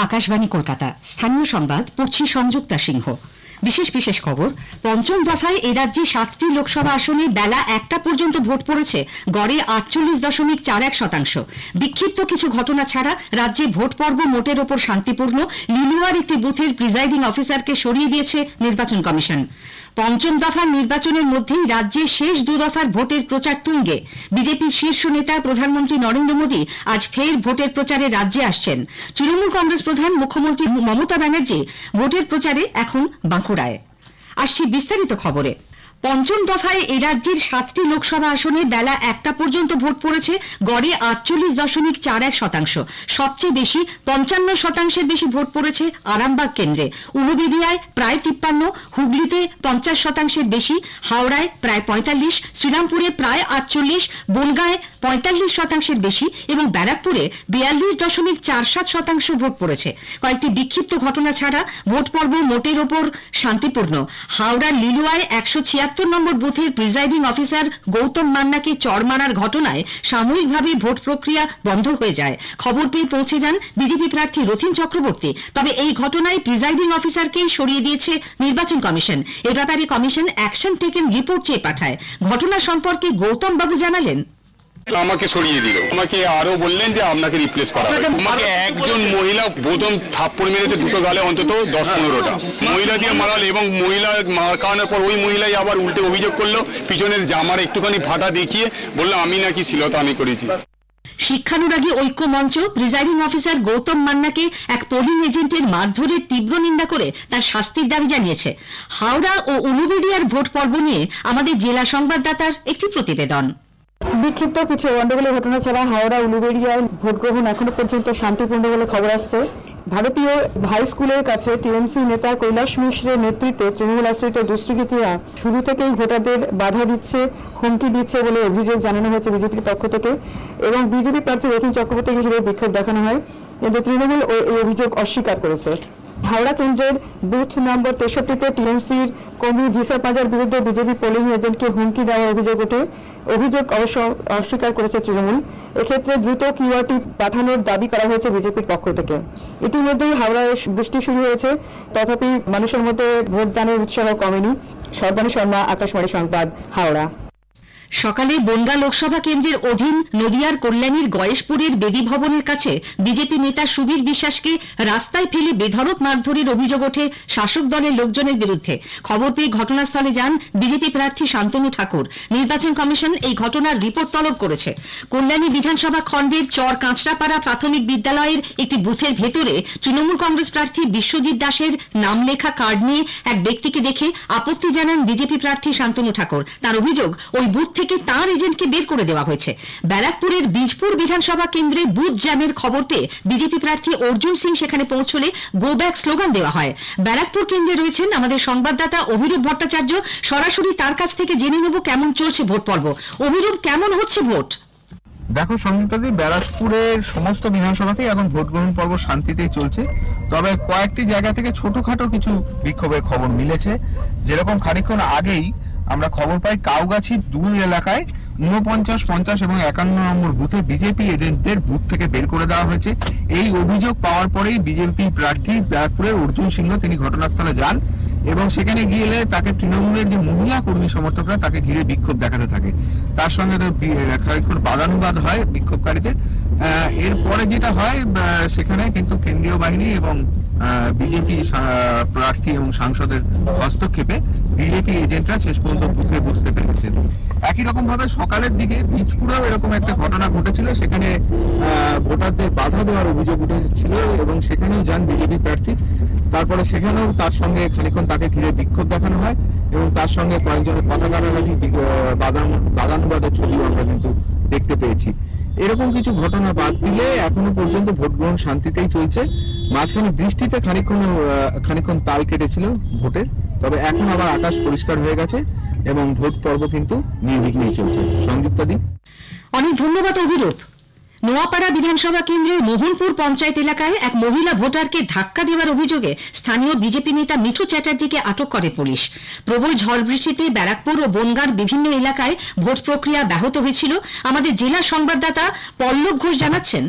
আকাশবাণী কলকাতা স্থানীয় সংবাদ পড়ছি সংযুক্তা সিংহ। বিশেষ খবর, পঞ্চম দফায় এ রাজ্যে 7টি লোকসভা আসনে বেলা 1টা পর্যন্ত ভোট পড়েছে গড়ে 48.41%। বিক্ষিপ্ত কিছু ঘটনা ছাড়া রাজ্যে ভোট পর্ব মোটের ওপর শান্তিপূর্ণ। লিলুয়ার একটি বুথের প্রিজাইডিং অফিসারকে সরিয়ে দিয়েছে নির্বাচন কমিশন। পঞ্চম দফার নির্বাচনের মধ্যেই রাজ্যে শেষ 2 দফার ভোটের প্রচার তুঙ্গে। বিজেপির শীর্ষ নেতা প্রধানমন্ত্রী নরেন্দ্র মোদী আজ ফের ভোটের প্রচারে রাজ্যে আসছেন। তৃণমূল কংগ্রেস প্রধান মুখ্যমন্ত্রী মমতা ব্যানার্জি ভোটের প্রচারে এখন বাঁকুড়ায়। আসছি বিস্তারিত খবরে। পঞ্চম দফায় এ রাজ্যের 7টি লোকসভা আসনে বেলা 1টা পর্যন্ত ভোট পড়েছে গড়ে 48.41%। সবচেয়ে বেশি 55% বেশি ভোট পড়েছে আরামবাগ কেন্দ্রে। উলুবেড়িয়ায় প্রায় 53, হুগলিতে 50% বেশি, হাওড়ায় প্রায় 45, শ্রীরামপুরে প্রায় 48, বনগাঁয় 45% বেশি এবং ব্যারাকপুরে 42.47% ভোট পড়েছে। কয়েকটি বিক্ষিপ্ত ঘটনা ছাড়া ভোট পর্ব মোটের ওপর শান্তিপূর্ণ। হাওড়ার লিলুয়ায় 176 নম্বর বুথের প্রিজাইডিং অফিসার গৌতম মান্নাকে চড় মারার ঘটনায় সাময়িকভাবে ভোট প্রক্রিয়া বন্ধ হয়ে যায়। খবর পেয়ে পৌঁছে যান বিজেপি প্রার্থী রথীন চক্রবর্তী। তবে এই ঘটনায় প্রিজাইডিং অফিসারকেই সরিয়ে দিয়েছে নির্বাচন কমিশন। এ ব্যাপারে কমিশন অ্যাকশন টেকেন রিপোর্ট চেয়ে পাঠায়। ঘটনা সম্পর্কে গৌতম বাবু জানালেন, আমাকে সরিয়ে দিল, আমাকে আরো বললেন যে আপনাকে রিপ্লেস করা হবে। আমাকে একজন মহিলা প্রথম থাপ্পড় মেরেছে দুটো গালে, অন্তত 10-15টা মহিলা দিয়ে মারাল এবং মহিলা মারানোর পর ওই মহিলাই আবার উল্টে অভিযোগ করলো, পিছনের জামার একটুখানি ফাটা দেখিয়ে বললো আমি নাকি শ্লীলতা আমি করেছি। শিক্ষানুরাগী ঐক্য মঞ্চ প্রিজাইডিং অফিসার গৌতম মান্নাকে এক পোলিং এজেন্টের মারধরের তীব্র নিন্দা করে তার শাস্তির দাবি জানিয়েছে। হাওড়া ও উলুবেড়িয়ার ভোট পর্ব নিয়ে আমাদের জেলা সংবাদদাতার একটি প্রতিবেদন। বিক্ষিপ্ত কিছু গন্ডগোলের ঘটনা ছাড়া হাওড়া উলুবেড়িয়ায় ভোট গ্রহণ এখনো পর্যন্ত শান্তিপূর্ণ বলে খবর আসছে। ভারতীয় হাই স্কুলের কাছে টিএমসি নেতা কৈলাস মিশ্রের নেতৃত্বে তৃণমূল আশ্রিত দুষ্কৃতীরা শুরু থেকেই ভোটারদের বাধা দিচ্ছে, হুমকি দিচ্ছে বলে অভিযোগ জানানো হয়েছে বিজেপির পক্ষ থেকে এবং বিজেপি প্রার্থী রথীন চক্রবর্তী হিসেবে বিক্ষোভ দেখানো হয়, কিন্তু তৃণমূল এই অভিযোগ অস্বীকার করেছে। হাওড়া কেন্দ্রের বুথ নম্বর 63-তে টিএমসির কর্মী জিসা পাজার বিরুদ্ধে বিজেপি পোলিং এজেন্টকে হুমকি দেওয়ার অভিযোগ ওঠে। অভিযোগ অবশ্য অস্বীকার করেছে তৃণমূল। এক্ষেত্রে দ্রুত কিউআরটি পাঠানোর দাবি করা হয়েছে বিজেপির পক্ষ থেকে। ইতিমধ্যেই হাওড়ায় বৃষ্টি শুরু হয়েছে, তথাপি মানুষের মধ্যে ভোটদানের উৎসাহ কমেনি। সর্বাণী শর্মা, আকাশবাণী সংবাদ, হাওড়া। সকালে বনগাঁ লোকসভা কেন্দ্রের অধীন নদিয়ার কল্যাণীর গয়েশপুরের বেদী ভবনের কাছে বিজেপি নেতা সুবীর বিশ্বাসকে রাস্তায় ফেলে বেধড়ক মারধরের অভিযোগ ওঠে শাসক দলের লোকজনের বিরুদ্ধে। খবর পেয়ে ঘটনাস্থলে যান বিজেপি প্রার্থী শান্তনু ঠাকুর। নির্বাচন কমিশন এই ঘটনার রিপোর্ট তলব করেছে। কল্যাণী বিধানসভা খণ্ডের চর কাঁচরাপাড়া প্রাথমিক বিদ্যালয়ের একটি বুথের ভেতরে তৃণমূল কংগ্রেস প্রার্থী বিশ্বজিৎ দাসের নাম লেখা কার্ড নিয়ে এক ব্যক্তিকে দেখে আপত্তি জানান বিজেপি প্রার্থী শান্তনু ঠাকুর। তার অভিযোগ, ওই বুথ থেকে তার এজেন্টকে বের করে দেওয়া হয়েছে। ব্যারাকপুরের বীজপুর বিধানসভা কেন্দ্রে বুথ জ্যামের খবর পেয়ে বিজেপি প্রার্থী অর্জুন সিং সেখানে পৌঁছলে গো ব্যাক স্লোগান দেওয়া হয়। ব্যারাকপুর কেন্দ্রে রয়েছেন আমাদের সংবাদদাতা অভিরূপ ভট্টাচার্য। সরাসরি তার কাছ থেকে জেনে নেব কেমন চলছে ভোট পর্ব। অভিরূপ, কেমন হচ্ছে ভোট? দেখো সংযুক্তাদি, ব্যারাকপুরের সমস্ত বিধানসভাতেই এখন ভোট গ্রহণ পর্ব শান্তিতেই চলছে। তবে কয়েকটি জায়গা থেকে ছোটখাটো কিছু বিক্ষোভের খবর মিলেছে। যেরকম খানিকক্ষণ আগেই আমরা খবর পাই কাউগাছি 2 এলাকায় 49, 50 এবং 51 নম্বর বুথে বিজেপি এজেন্টদের বুথ থেকে বের করে দেওয়া হয়েছে। এই অভিযোগ পাওয়ার পরেই বিজেপি প্রার্থী ব্যারাকপুরের অর্জুন সিংহ তিনি ঘটনাস্থলে যান এবং সেখানে গিয়ে তাকে তৃণমূলের যে মহিলা কর্মী সমর্থকরা তাকে ঘিরে বিক্ষোভ দেখাতে থাকে। তার সঙ্গে খানিকক্ষণ বাদানুবাদ হয় বিক্ষোভকারীদের। এরপরে যেটা হয়, সেখানে কিন্তু কেন্দ্রীয় বাহিনী এবং বিজেপি প্রার্থী এবং সাংসদের হস্তক্ষেপে বিজেপি এজেন্টরা শেষ পর্যন্ত বুথে বসতে পেরেছেন। একই রকম ভাবে সকালের দিকে বীজপুরেও এরকম একটা ঘটনা ঘটেছিল, সেখানে ভোটারদের বাধা দেওয়ার অভিযোগ উঠেছিল এবং সেখানেও যান বিজেপি প্রার্থী। তারপরে সেখানেও তার সঙ্গে খানিকক্ষণ তাকে ঘিরে বিক্ষোভ দেখানো হয় এবং তার সঙ্গে কয়েকজনের কথা কাটাকাটি, বাদানুবাদের ছবিও আমরা কিন্তু দেখতে পেয়েছি। এরকম কিছু ঘটনা বাদ দিলে এখনো পর্যন্ত ভোট গ্রহণ শান্তিতেই চলছে। মাঝখানে বৃষ্টিতে খানিকক্ষণ তাল কেটেছিল ভোটের, তবে এখন আবার আকাশ পরিষ্কার হয়ে গেছে এবং ভোট পর্ব কিন্তু নির্বিঘ্নেই চলছে। সংযুক্তাদি, অনেক ধন্যবাদ অভিরূপ। নোয়াপাড়া বিধানসভা কেন্দ্রের মোহনপুর পঞ্চায়েত এলাকায় এক মহিলা ভোটারকে ধাক্কা দেওয়ার অভিযোগে স্থানীয় বিজেপি নেতা মিঠু চ্যাটার্জিকে আটক করে পুলিশ। প্রবল ঝড় বৃষ্টিতে ব্যারাকপুর ও বনগাঁর বিভিন্ন এলাকায় ভোট প্রক্রিয়া ব্যাহত হয়েছিল। আমাদের জেলা সংবাদদাতা পল্লব ঘোষ জানাচ্ছেন,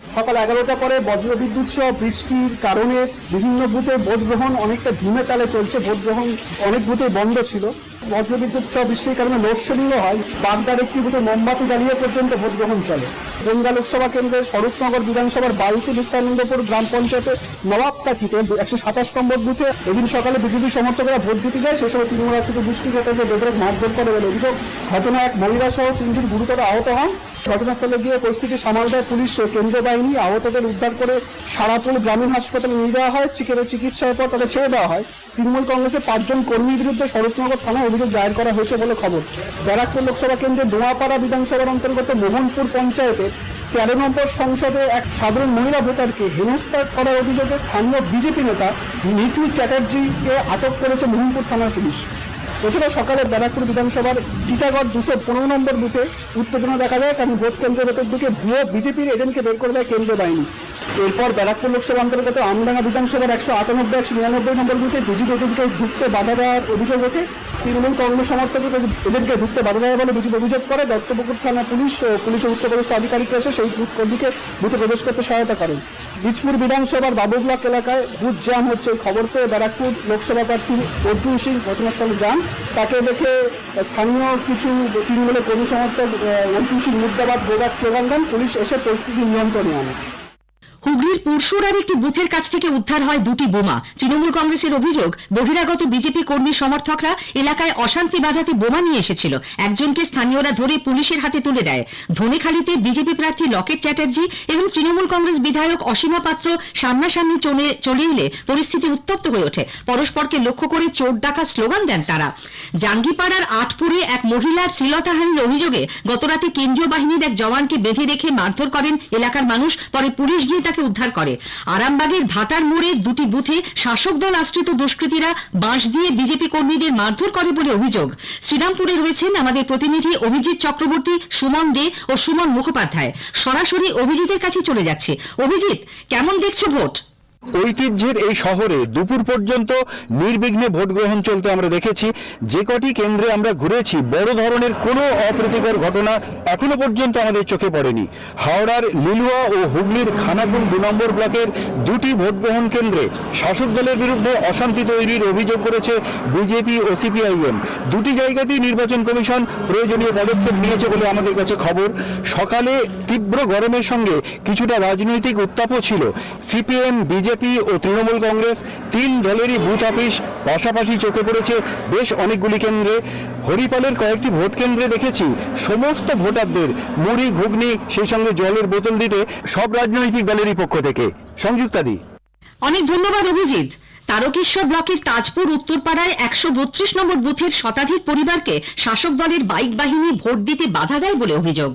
সকাল 11টার পরে বজ্রবিদ্যুৎ সহ বৃষ্টির কারণে বিভিন্ন বুথে ভোট গ্রহণ অনেকটা ধীমে তালে চলছে। ভোট গ্রহণ অনেক বুথে বন্ধ ছিল। বজ্রবিদ্যুৎ সহ বৃষ্টির কারণে লোডশেডিংও হয়। বাগদার একটি বুথে মোমবাতি জ্বালিয়ে পর্যন্ত ভোট গ্রহণ চলে। গঙ্গা লোকসভা কেন্দ্রের স্বরূপনগর বিধানসভার বাড়িতে নিত্যানন্দপুর গ্রাম পঞ্চায়েতের নবাবকাঠিতে 127 নম্বর বুথে এদিন সকালে বিজেপি সমর্থকরা ভোট দিতে যায়। সে সময় তৃণমূল আশ্রিত দুষ্কৃতীদের বেধড়ক মারধর করে বলে অভিযোগ। ঘটনায় এক মহিলা সহ 3 জন গুরুতর আহত হন। ঘটনাস্থলে গিয়ে পরিস্থিতি সামাল দেয় পুলিশ ও কেন্দ্রীয় বাহিনী। আহতদের উদ্ধার করে সারাপুর গ্রামীণ হাসপাতালে নিয়ে যাওয়া হয়। চিকিৎসার পর তাদের ছেড়ে দেওয়া হয়। তৃণমূল কংগ্রেসের 5 জন কর্মীর বিরুদ্ধে স্বরূপনগর থানায় অভিযোগ দায়ের করা হয়েছে বলে খবর। ব্যারাকপুর লোকসভা কেন্দ্রের দোয়াপাড়া বিধানসভার অন্তর্গত মোহনপুর পঞ্চায়েতের 13 নম্বর সংসদে এক সাধারণ মহিলা ভোটারকে হেনস্থা করার অভিযোগে স্থানীয় বিজেপি নেতা নিচু চ্যাটার্জিকে আটক করেছে মোহনপুর থানার পুলিশ। এছাড়া সকালে ব্যারাকপুর বিধানসভার টিটাগড় 215 নম্বর বুথে উত্তেজনা দেখা যায়, কারণ ভোট কেন্দ্রের ভেতর দিকে ভুয়ো বিজেপির এজেন্টকে বের করে দেয় কেন্দ্রীয় বাহিনী। এরপর ব্যারাকপুর লোকসভা অন্তর্গত আমডাঙ্গা বিধানসভার 198, 199 নম্বর বুথে বিজেপি এজেন্টকে ঢুকতে বাধা দেওয়ার অভিযোগ ওঠে। তৃণমূল কংগ্রেস সমর্থক এজেন্টকে ঢুকতে বাধা দেয় বলে বিজেপি অভিযোগ করে। দত্তপুকুর থানা পুলিশ ও পুলিশের উচ্চপদস্থ আধিকারিকরা এসে সেই বুথ কর্মীকে বুথে প্রবেশ করতে সহায়তা করেন। বীজপুর বিধানসভার বাবু ব্লক এলাকায় বুথ জ্যাম হচ্ছে খবর পেয়ে ব্যারাকপুর লোকসভা প্রার্থী অর্জুন সিং ঘটনাস্থলে যান। তাকে দেখে স্থানীয় কিছু তৃণমূলের কর্মী সমর্থক অর্জুন সিং মুর্দাবাদ গোবাদ স্লোগান দেন। পুলিশ এসে পরিস্থিতি নিয়ন্ত্রণে আনে। হুগলির পুরসুরার একটি বুথের কাছ থেকে উদ্ধার হয় 2টি বোমা। তৃণমূল কংগ্রেসের অভিযোগ, বহিরাগত বিজেপি কর্মী সমর্থকরা এলাকায় অশান্তি বাধাতে বোমা নিয়ে এসেছিল। একজনকে স্থানীয়রা ধরে পুলিশের হাতে তুলে দেয়। ধনেখালিতে বিজেপি প্রার্থী লকেট চ্যাটার্জি এবং তৃণমূল কংগ্রেস বিধায়ক অসীমা পাত্র সামনাসামনি চলে এলে পরিস্থিতি উত্তপ্ত হয়ে ওঠে। পরস্পরকে লক্ষ্য করে চোর ডাকাত স্লোগান দেন তারা। জাঙ্গিপাড়ার আটপুরে এক মহিলার শ্লীলতাহানির অভিযোগে গতরাতে কেন্দ্রীয় বাহিনীর এক জওয়ানকে বেঁধে রেখে মারধর করেন এলাকার মানুষ। পরে পুলিশ গিয়ে তাকে উদ্ধার করে। আরামবাগের ভাটার মোড়ে 2টি বুথে শাসক দল আশ্রিত দুষ্কৃতীরা বাঁশ দিয়ে বিজেপি কর্মীদের মারধর করে বলে অভিযোগ। শ্রীরামপুরে রয়েছেন আমাদের প্রতিনিধি অভিজিৎ চক্রবর্তী, সুমন দে ও সুমন মুখোপাধ্যায়। সরাসরি অভিজিতের কাছে চলে যাচ্ছে। অভিজিৎ, কেমন দেখছো ভোট? ঐতিহ্যের এই শহরে দুপুর পর্যন্ত নির্বিঘ্নে ভোট গ্রহণ চলতে আমরা দেখেছি। যে কটি কেন্দ্রে আমরা ঘুরেছি, বড় ধরনের কোনো অপ্রীতিকর ঘটনা এখনো পর্যন্ত আমাদের চোখে পড়েনি। হাওড়ার লিলুয়া ও হুগলির খানাকুল 2 নম্বর ব্লকের 2টি ভোট গ্রহণ কেন্দ্রে শাসক দলের বিরুদ্ধে অশান্তি তৈরির অভিযোগ করেছে বিজেপি ও সিপিআইএম। 2টি জায়গাতেই নির্বাচন কমিশন প্রয়োজনীয় পদক্ষেপ নিয়েছে বলে আমাদের কাছে খবর। সকালে তীব্র গরমের সঙ্গে কিছুটা রাজনৈতিক উত্তাপও ছিল। সিপিএম, বিজেপি ও তৃণমূল কংগ্রেস 3 দলেরই বুথ অফিস পাশাপাশি চোখে পড়েছে বেশ অনেকগুলি কেন্দ্রে। হরিপালের কয়েকটি ভোট কেন্দ্রে দেখেছি সমস্ত ভোটারদের মুড়ি, ঘুগনি, সেই সঙ্গে জলের বোতল দিতে সব রাজনৈতিক দলেরই পক্ষ থেকে। সংযুক্তাদি, অনেক ধন্যবাদ অভিজিৎ। তারকেশ্বর ব্লকের তাজপুর উত্তরপাড়ায় 132 নম্বর বুথের শতাধিক পরিবারকে শাসক দলের বাইক বাহিনী ভোট দিতে বাধা দেয় বলে অভিযোগ।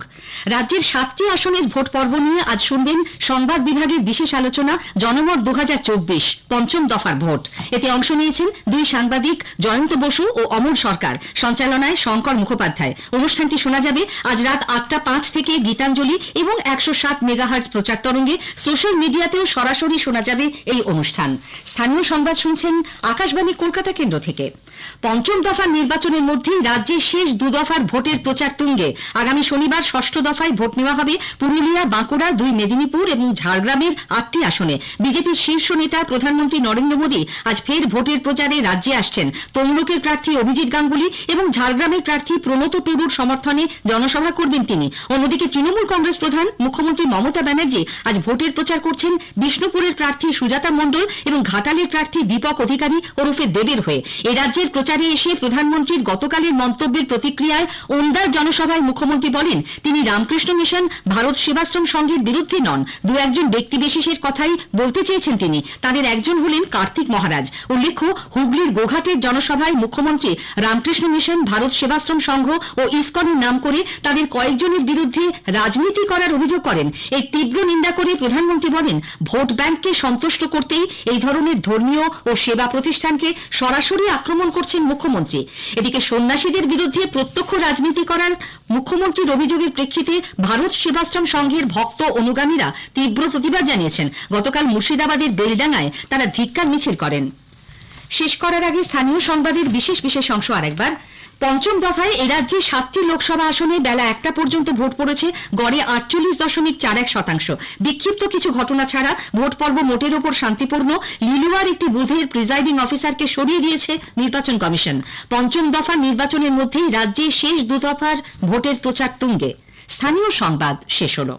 রাজ্যের 7টি আসনের ভোট পর্ব নিয়ে আজ শুনবেন সংবাদ বিভাগের বিশেষ আলোচনা জনমত 2024 পঞ্চম দফার ভোট। এতে অংশ নিয়েছেন 2 সাংবাদিক জয়ন্ত বসু ও অমর সরকার। সঞ্চালনায় শঙ্কর মুখোপাধ্যায়। অনুষ্ঠানটি শোনা যাবে আজ রাত 8টা 5 থেকে গীতাঞ্জলি এবং 107 মেগাহার্টজ প্রচার তরঙ্গে। সোশ্যাল মিডিয়াতেও সরাসরি শোনা যাবে এই অনুষ্ঠান। স্থানীয় সংবাদ শুনছেন আকাশবাণী কলকাতা কেন্দ্র থেকে। পঞ্চম দফার নির্বাচনের মধ্যেই রাজ্যের শেষ 2 দফার ভোটের প্রচার তুঙ্গে। আগামী শনিবার 6ষ্ঠ দফায় ভোট নেওয়া হবে পুরুলিয়া, বাঁকুড়া, 2 মেদিনীপুর এবং ঝাড়গ্রামের 8টি আসনে। বিজেপির শীর্ষ নেতা প্রধানমন্ত্রী নরেন্দ্র মোদী আজ ফের ভোটের প্রচারে রাজ্যে আসছেন। তমলুকের প্রার্থী অভিজিৎ গাঙ্গুলি এবং ঝাড়গ্রামের প্রার্থী প্রণত টুডুর সমর্থনে জনসভা করবেন তিনি। অন্যদিকে তৃণমূল কংগ্রেস প্রধান মুখ্যমন্ত্রী মমতা ব্যানার্জি আজ ভোটের প্রচার করছেন বিষ্ণুপুরের প্রার্থী সুজাতা মণ্ডল এবং ঘাটালের প্রার্থী দীপক অধিকারী ওরফে দেবের হয়ে। এই রাজ্যের প্রচারে এসে প্রধানমন্ত্রীর গতকালের মন্তব্যের প্রতিক্রিয়ায় ওন্দার জনসভায় মুখ্যমন্ত্রী বলেন তিনি রামকৃষ্ণ মিশন, ভারত সেবাশ্রম সংঘের বিরুদ্ধে নন। 2-1 ব্যক্তিবিশেষের কথাই বলতে চেয়েছেন তিনি। তাদের একজন হলেন কার্তিক মহারাজ। উল্লেখ্য, হুগলির গোঘাটের জনসভায় মুখ্যমন্ত্রী রামকৃষ্ণ মিশন, ভারত সেবাশ্রম সংঘ ও ইসকনের নাম করে তাদের কয়েকজনের বিরুদ্ধে রাজনীতি করার অভিযোগ করেন। এই তীব্র নিন্দা করে প্রধানমন্ত্রী বলেন ভোট ব্যাংককে সন্তুষ্ট করতেই এই ধরনের ধর্মীয় ও সেবা প্রতিষ্ঠানকে সরাসরি আক্রমণ করছেন মুখ্যমন্ত্রী। এদিকে সন্ন্যাসীদের বিরুদ্ধে প্রত্যক্ষ রাজনীতি করার মুখ্যমন্ত্রীর অভিযোগের প্রেক্ষিতে ভারত সেবাশ্রম সংঘের ভক্ত অনুগামীরা তীব্র প্রতিবাদ জানিয়েছেন। গতকাল মুর্শিদাবাদের বেলডাঙ্গায় তারা ধিক্কার মিছিল করেন। শেষ করার আগে স্থানীয় সংবাদের বিশেষ অংশ আরেকবার। পঞ্চম দফায় এ রাজ্যে 7টি লোকসভা আসনে বেলা 1টা পর্যন্ত ভোট পড়েছে, গড়ে 48.41%। বিক্ষিপ্ত কিছু ঘটনা ছাড়া ভোট পর্ব মোটের ওপর শান্তিপূর্ণ। লিলুয়ার একটি বুথের প্রিজাইডিং অফিসারকে সরিয়ে দিয়েছে নির্বাচন কমিশন। পঞ্চম দফা নির্বাচনের মধ্যেই রাজ্যে শেষ 2 দফার ভোটের প্রচার তুঙ্গে। স্থানীয় সংবাদ শেষ হলো।